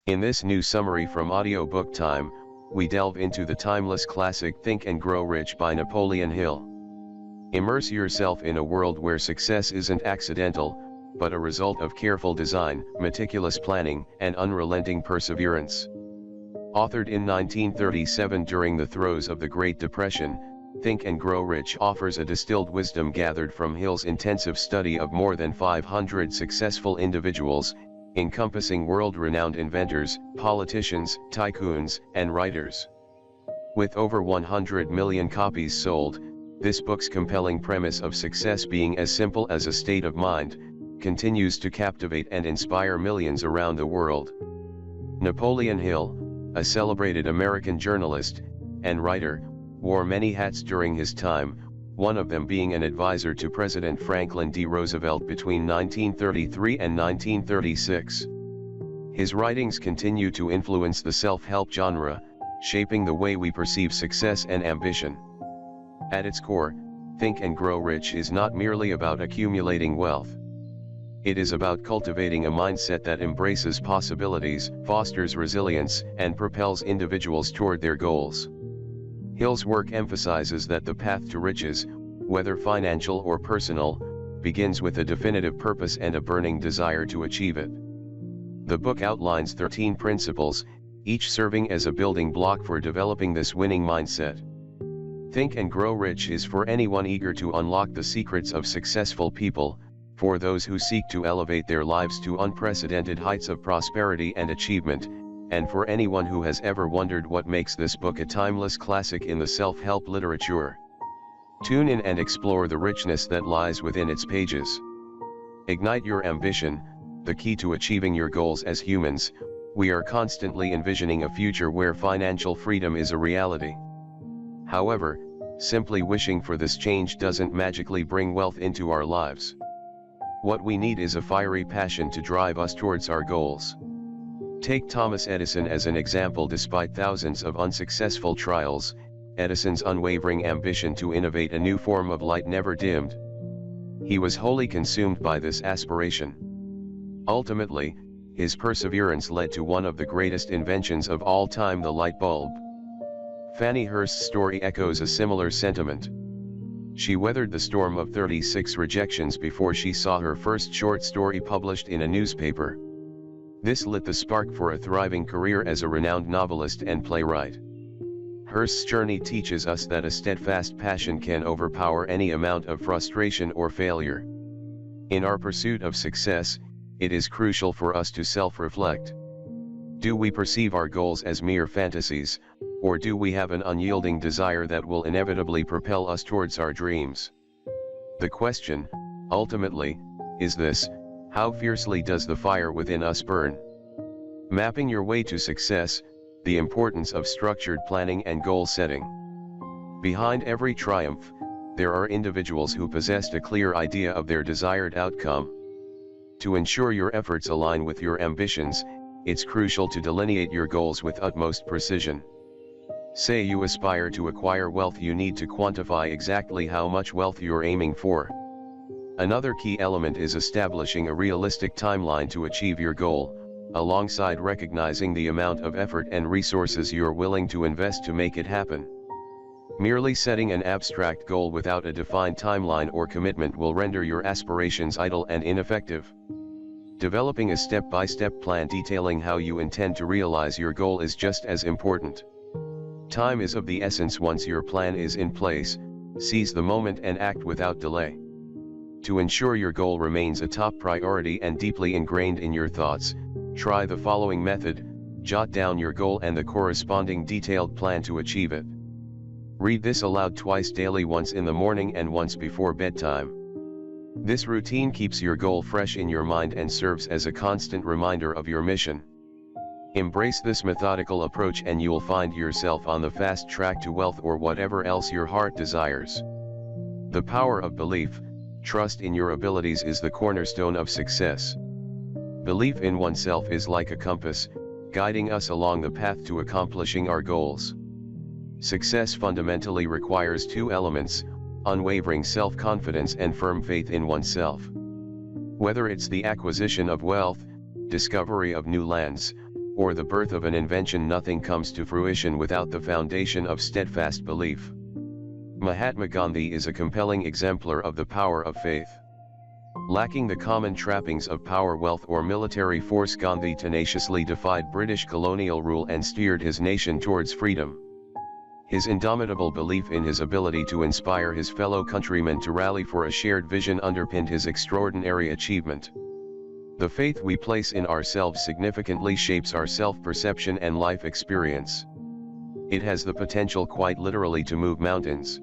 In this new summary from Audiobook Time, we delve into the timeless classic Think and Grow Rich by Napoleon Hill. Immerse yourself in a world where success isn't accidental, but a result of careful design, meticulous planning, and unrelenting perseverance. Authored in 1937 during the throes of the Great Depression, Think and Grow Rich offers a distilled wisdom gathered from Hill's intensive study of more than 500 successful individuals, encompassing world-renowned inventors, politicians, tycoons, and writers. With over 100 million copies sold, this book's compelling premise of success being as simple as a state of mind, continues to captivate and inspire millions around the world. Napoleon Hill, a celebrated American journalist and writer, wore many hats during his time, one of them being an advisor to President Franklin D. Roosevelt between 1933 and 1936. His writings continue to influence the self-help genre, shaping the way we perceive success and ambition. At its core, Think and Grow Rich is not merely about accumulating wealth. It is about cultivating a mindset that embraces possibilities, fosters resilience, and propels individuals toward their goals. Hill's work emphasizes that the path to riches, whether financial or personal, begins with a definitive purpose and a burning desire to achieve it. The book outlines 13 principles, each serving as a building block for developing this winning mindset. Think and Grow Rich is for anyone eager to unlock the secrets of successful people, for those who seek to elevate their lives to unprecedented heights of prosperity and achievement, and for anyone who has ever wondered what makes this book a timeless classic in the self-help literature. Tune in and explore the richness that lies within its pages. Ignite your ambition. The key to achieving your goals. As humans, we are constantly envisioning a future where financial freedom is a reality. However, simply wishing for this change doesn't magically bring wealth into our lives. What we need is a fiery passion to drive us towards our goals. Take Thomas Edison as an example. Despite thousands of unsuccessful trials, Edison's unwavering ambition to innovate a new form of light never dimmed. He was wholly consumed by this aspiration. Ultimately, his perseverance led to one of the greatest inventions of all time, the light bulb. Fanny Hurst's story echoes a similar sentiment. She weathered the storm of 36 rejections before she saw her first short story published in a newspaper. This lit the spark for a thriving career as a renowned novelist and playwright. Hurst's journey teaches us that a steadfast passion can overpower any amount of frustration or failure. In our pursuit of success, it is crucial for us to self-reflect. Do we perceive our goals as mere fantasies, or do we have an unyielding desire that will inevitably propel us towards our dreams? The question, ultimately, is this: how fiercely does the fire within us burn? Mapping your way to success, the importance of structured planning and goal setting. Behind every triumph, there are individuals who possessed a clear idea of their desired outcome. To ensure your efforts align with your ambitions, it's crucial to delineate your goals with utmost precision. Say you aspire to acquire wealth, you need to quantify exactly how much wealth you're aiming for. Another key element is establishing a realistic timeline to achieve your goal, alongside recognizing the amount of effort and resources you're willing to invest to make it happen. Merely setting an abstract goal without a defined timeline or commitment will render your aspirations idle and ineffective. Developing a step-by-step plan detailing how you intend to realize your goal is just as important. Time is of the essence. Once your plan is in place, seize the moment and act without delay. To ensure your goal remains a top priority and deeply ingrained in your thoughts, try the following method: jot down your goal and the corresponding detailed plan to achieve it. Read this aloud twice daily, once in the morning and once before bedtime. This routine keeps your goal fresh in your mind and serves as a constant reminder of your mission. Embrace this methodical approach and you'll find yourself on the fast track to wealth or whatever else your heart desires. The power of belief. Trust in your abilities is the cornerstone of success. Belief in oneself is like a compass, guiding us along the path to accomplishing our goals. Success fundamentally requires two elements: unwavering self-confidence and firm faith in oneself. Whether it's the acquisition of wealth, discovery of new lands, or the birth of an invention. Nothing comes to fruition without the foundation of steadfast belief. Mahatma Gandhi is a compelling exemplar of the power of faith. Lacking the common trappings of power, wealth, or military force, Gandhi tenaciously defied British colonial rule and steered his nation towards freedom. His indomitable belief in his ability to inspire his fellow countrymen to rally for a shared vision underpinned his extraordinary achievement. The faith we place in ourselves significantly shapes our self-perception and life experience. It has the potential, quite literally, to move mountains.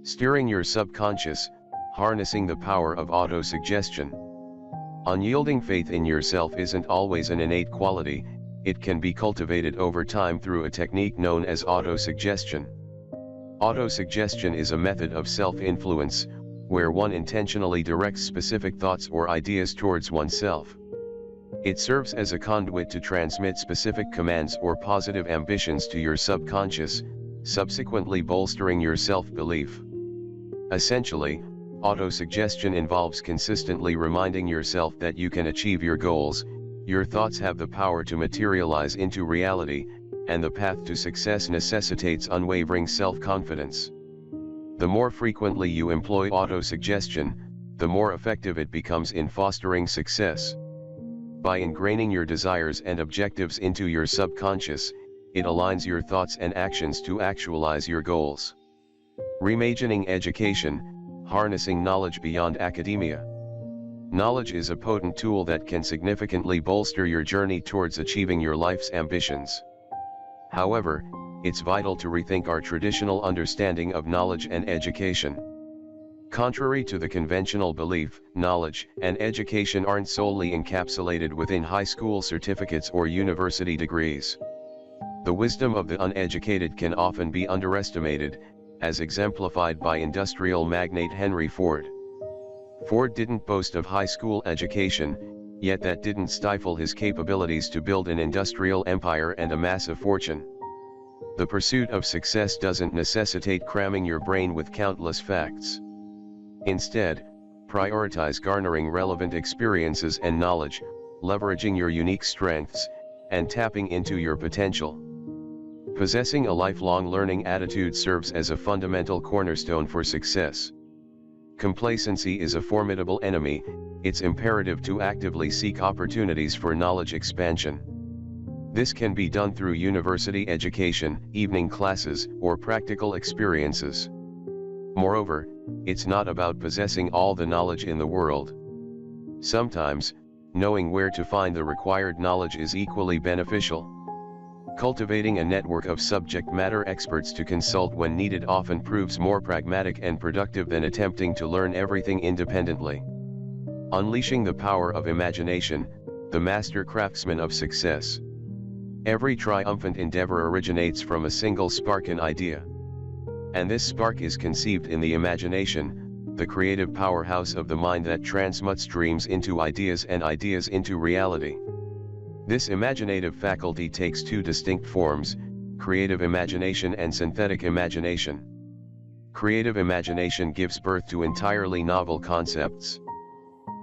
Steering your subconscious, harnessing the power of autosuggestion. Unyielding faith in yourself isn't always an innate quality. It can be cultivated over time through a technique known as autosuggestion. Autosuggestion is a method of self-influence, where one intentionally directs specific thoughts or ideas towards oneself. It serves as a conduit to transmit specific commands or positive ambitions to your subconscious, subsequently bolstering your self-belief. Essentially, autosuggestion involves consistently reminding yourself that you can achieve your goals. Your thoughts have the power to materialize into reality, and the path to success necessitates unwavering self-confidence. The more frequently you employ autosuggestion, the more effective it becomes in fostering success. By ingraining your desires and objectives into your subconscious, it aligns your thoughts and actions to actualize your goals. Reimagining education, harnessing knowledge beyond academia. Knowledge is a potent tool that can significantly bolster your journey towards achieving your life's ambitions. However, it's vital to rethink our traditional understanding of knowledge and education. Contrary to the conventional belief, knowledge and education aren't solely encapsulated within high school certificates or university degrees. The wisdom of the uneducated can often be underestimated, as exemplified by industrial magnate Henry Ford. Ford didn't boast of high school education, yet that didn't stifle his capabilities to build an industrial empire and amass a fortune. The pursuit of success doesn't necessitate cramming your brain with countless facts. Instead, prioritize garnering relevant experiences and knowledge, leveraging your unique strengths, and tapping into your potential. Possessing a lifelong learning attitude serves as a fundamental cornerstone for success. Complacency is a formidable enemy. It's imperative to actively seek opportunities for knowledge expansion. This can be done through university education, evening classes, or practical experiences. Moreover, it's not about possessing all the knowledge in the world. Sometimes, knowing where to find the required knowledge is equally beneficial. Cultivating a network of subject matter experts to consult when needed often proves more pragmatic and productive than attempting to learn everything independently. Unleashing the power of imagination, the master craftsman of success. Every triumphant endeavor originates from a single spark, an idea. And this spark is conceived in the imagination, the creative powerhouse of the mind that transmutes dreams into ideas and ideas into reality. This imaginative faculty takes two distinct forms: creative imagination and synthetic imagination. Creative imagination gives birth to entirely novel concepts.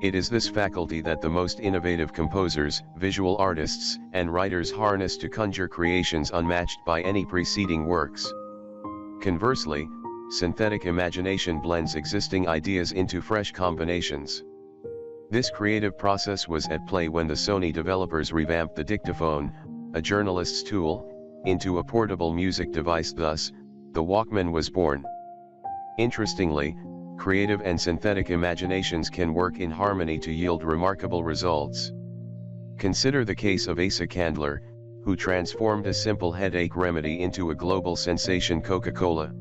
It is this faculty that the most innovative composers, visual artists, and writers harness to conjure creations unmatched by any preceding works. Conversely, synthetic imagination blends existing ideas into fresh combinations. This creative process was at play when the Sony developers revamped the dictaphone, a journalist's tool, into a portable music device. Thus, the Walkman was born. Interestingly, creative and synthetic imaginations can work in harmony to yield remarkable results. Consider the case of Asa Candler, who transformed a simple headache remedy into a global sensation: Coca-Cola.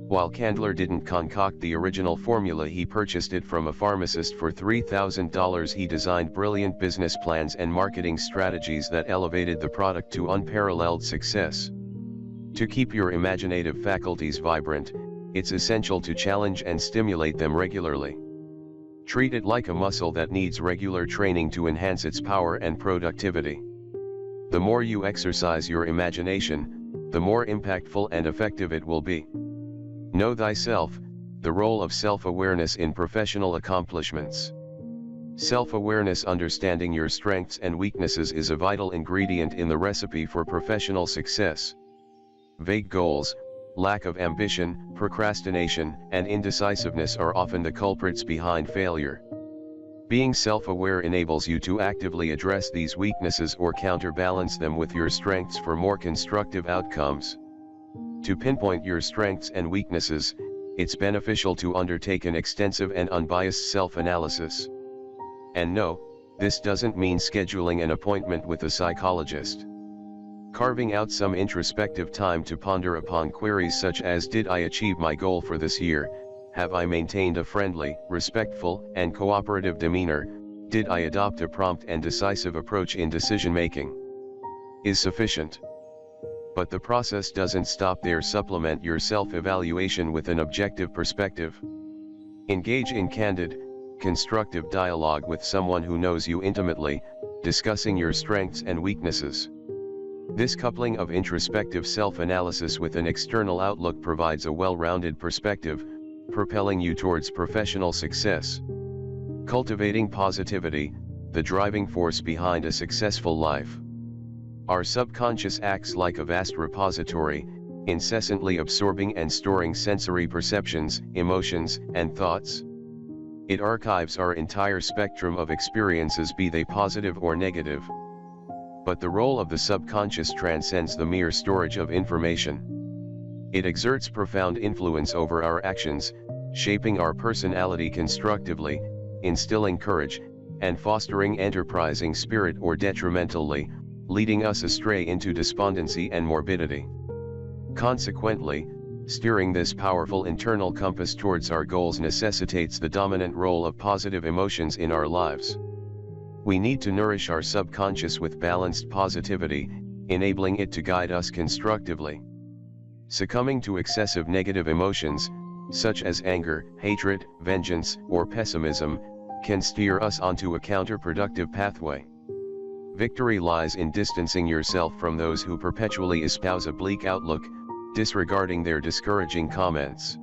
While Candler didn't concoct the original formula, he purchased it from a pharmacist for $3,000. He designed brilliant business plans and marketing strategies that elevated the product to unparalleled success. To keep your imaginative faculties vibrant, it's essential to challenge and stimulate them regularly. Treat it like a muscle that needs regular training to enhance its power and productivity. The more you exercise your imagination, the more impactful and effective it will be. Know thyself, the role of self-awareness in professional accomplishments. Self-awareness, understanding your strengths and weaknesses, is a vital ingredient in the recipe for professional success. Vague goals, lack of ambition, procrastination, and indecisiveness are often the culprits behind failure. Being self-aware enables you to actively address these weaknesses or counterbalance them with your strengths for more constructive outcomes. To pinpoint your strengths and weaknesses, it's beneficial to undertake an extensive and unbiased self-analysis. And no, this doesn't mean scheduling an appointment with a psychologist. Carving out some introspective time to ponder upon queries such as: did I achieve my goal for this year? Have I maintained a friendly, respectful, and cooperative demeanor? Did I adopt a prompt and decisive approach in decision-making? Is sufficient. But the process doesn't stop there. Supplement your self-evaluation with an objective perspective. Engage in candid, constructive dialogue with someone who knows you intimately, discussing your strengths and weaknesses. This coupling of introspective self-analysis with an external outlook provides a well-rounded perspective, propelling you towards professional success. Cultivating positivity, the driving force behind a successful life. Our subconscious acts like a vast repository, incessantly absorbing and storing sensory perceptions, emotions, and thoughts. It archives our entire spectrum of experiences, be they positive or negative. But the role of the subconscious transcends the mere storage of information. It exerts profound influence over our actions, shaping our personality constructively, instilling courage, and fostering enterprising spirit, or detrimentally, leading us astray into despondency and morbidity. Consequently, steering this powerful internal compass towards our goals necessitates the dominant role of positive emotions in our lives. We need to nourish our subconscious with balanced positivity, enabling it to guide us constructively. Succumbing to excessive negative emotions, such as anger, hatred, vengeance, or pessimism, can steer us onto a counterproductive pathway. Victory lies in distancing yourself from those who perpetually espouse a bleak outlook, disregarding their discouraging comments.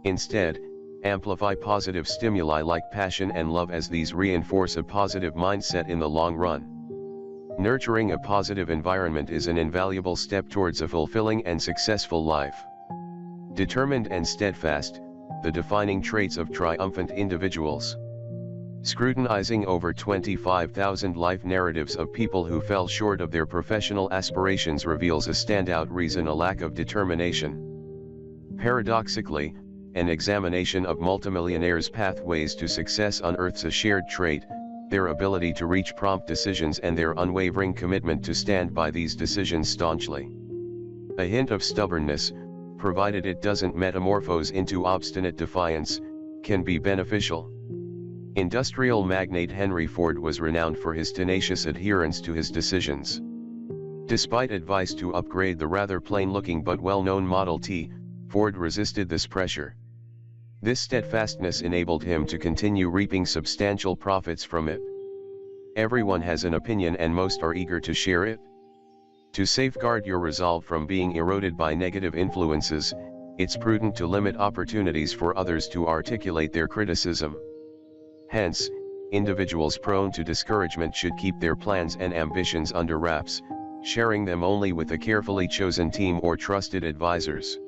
Instead, amplify positive stimuli like passion and love, as these reinforce a positive mindset in the long run. Nurturing a positive environment is an invaluable step towards a fulfilling and successful life. Determined and steadfast, the defining traits of triumphant individuals. Scrutinizing over 25,000 life narratives of people who fell short of their professional aspirations reveals a standout reason: a lack of determination. Paradoxically, an examination of multimillionaires' pathways to success unearths a shared trait: their ability to reach prompt decisions and their unwavering commitment to stand by these decisions staunchly. A hint of stubbornness, provided it doesn't metamorphose into obstinate defiance, can be beneficial. Industrial magnate Henry Ford was renowned for his tenacious adherence to his decisions. Despite advice to upgrade the rather plain-looking but well-known Model T, Ford resisted this pressure. This steadfastness enabled him to continue reaping substantial profits from it. Everyone has an opinion and most are eager to share it. To safeguard your resolve from being eroded by negative influences, it's prudent to limit opportunities for others to articulate their criticism. Hence, individuals prone to discouragement should keep their plans and ambitions under wraps, sharing them only with a carefully chosen team or trusted advisors.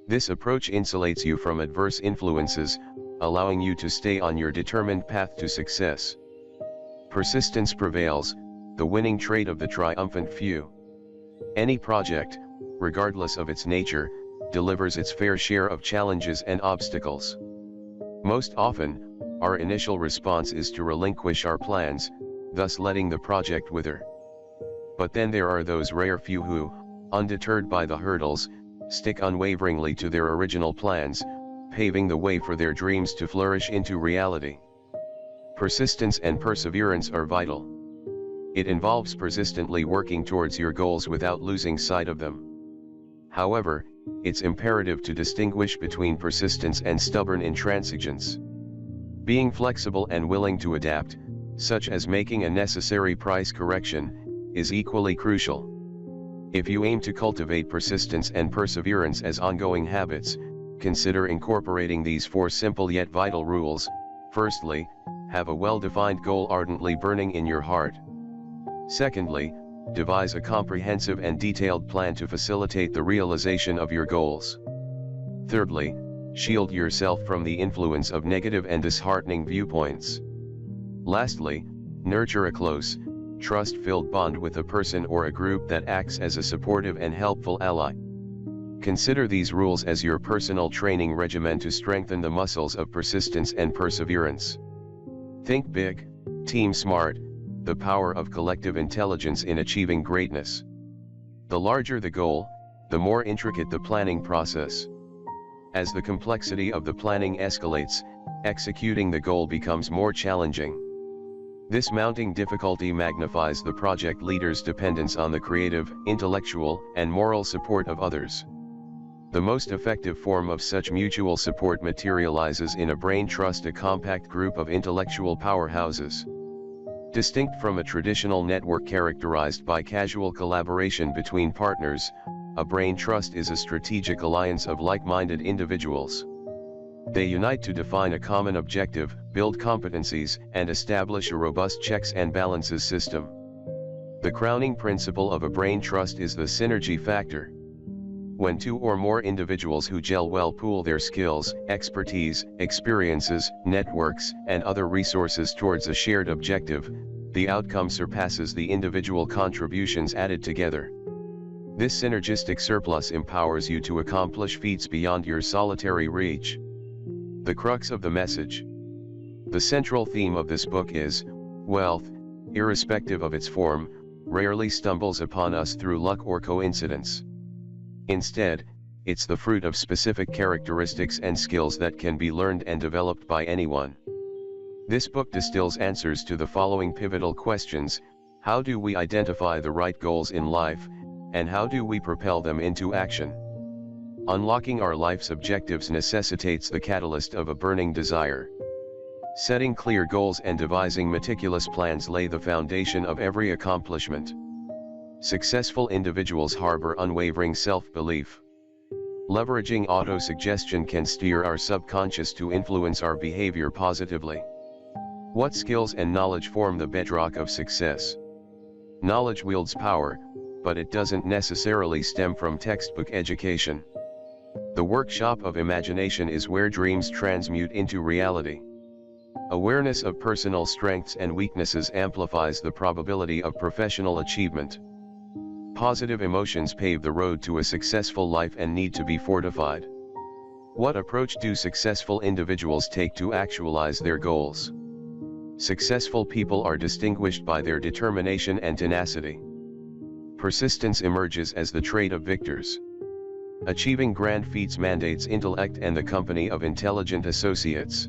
This approach insulates you from adverse influences, allowing you to stay on your determined path to success. Persistence prevails, the winning trait of the triumphant few. Any project, regardless of its nature, delivers its fair share of challenges and obstacles. Most often, our initial response is to relinquish our plans, thus letting the project wither. But then there are those rare few who, undeterred by the hurdles, stick unwaveringly to their original plans, paving the way for their dreams to flourish into reality. Persistence and perseverance are vital. It involves persistently working towards your goals without losing sight of them. However, it's imperative to distinguish between persistence and stubborn intransigence. Being flexible and willing to adapt, such as making a necessary price correction, is equally crucial. If you aim to cultivate persistence and perseverance as ongoing habits, consider incorporating these four simple yet vital rules. Firstly, Have a well-defined goal ardently burning in your heart. Secondly, devise a comprehensive and detailed plan to facilitate the realization of your goals. Thirdly, shield yourself from the influence of negative and disheartening viewpoints. Lastly, nurture a close, trust-filled bond with a person or a group that acts as a supportive and helpful ally. Consider these rules as your personal training regimen to strengthen the muscles of persistence and perseverance. Think big, team smart, the power of collective intelligence in achieving greatness. The larger the goal, the more intricate the planning process. As the complexity of the planning escalates, executing the goal becomes more challenging. This mounting difficulty magnifies the project leader's dependence on the creative, intellectual, and moral support of others. The most effective form of such mutual support materializes in a brain trust, a compact group of intellectual powerhouses. Distinct from a traditional network characterized by casual collaboration between partners, a brain trust is a strategic alliance of like-minded individuals. They unite to define a common objective, build competencies, and establish a robust checks and balances system. The crowning principle of a brain trust is the synergy factor. When two or more individuals who gel well pool their skills, expertise, experiences, networks, and other resources towards a shared objective, the outcome surpasses the individual contributions added together. This synergistic surplus empowers you to accomplish feats beyond your solitary reach. The crux of the message. The central theme of this book is, wealth, irrespective of its form, rarely stumbles upon us through luck or coincidence. Instead, it's the fruit of specific characteristics and skills that can be learned and developed by anyone. This book distills answers to the following pivotal questions: how do we identify the right goals in life, and how do we propel them into action? Unlocking our life's objectives necessitates the catalyst of a burning desire. Setting clear goals and devising meticulous plans lay the foundation of every accomplishment. Successful individuals harbor unwavering self-belief. Leveraging auto-suggestion can steer our subconscious to influence our behavior positively. What skills and knowledge form the bedrock of success? Knowledge wields power, but it doesn't necessarily stem from textbook education. The workshop of imagination is where dreams transmute into reality. Awareness of personal strengths and weaknesses amplifies the probability of professional achievement. Positive emotions pave the road to a successful life and need to be fortified. What approach do successful individuals take to actualize their goals? Successful people are distinguished by their determination and tenacity. Persistence emerges as the trait of victors. Achieving grand feats mandates intellect and the company of intelligent associates.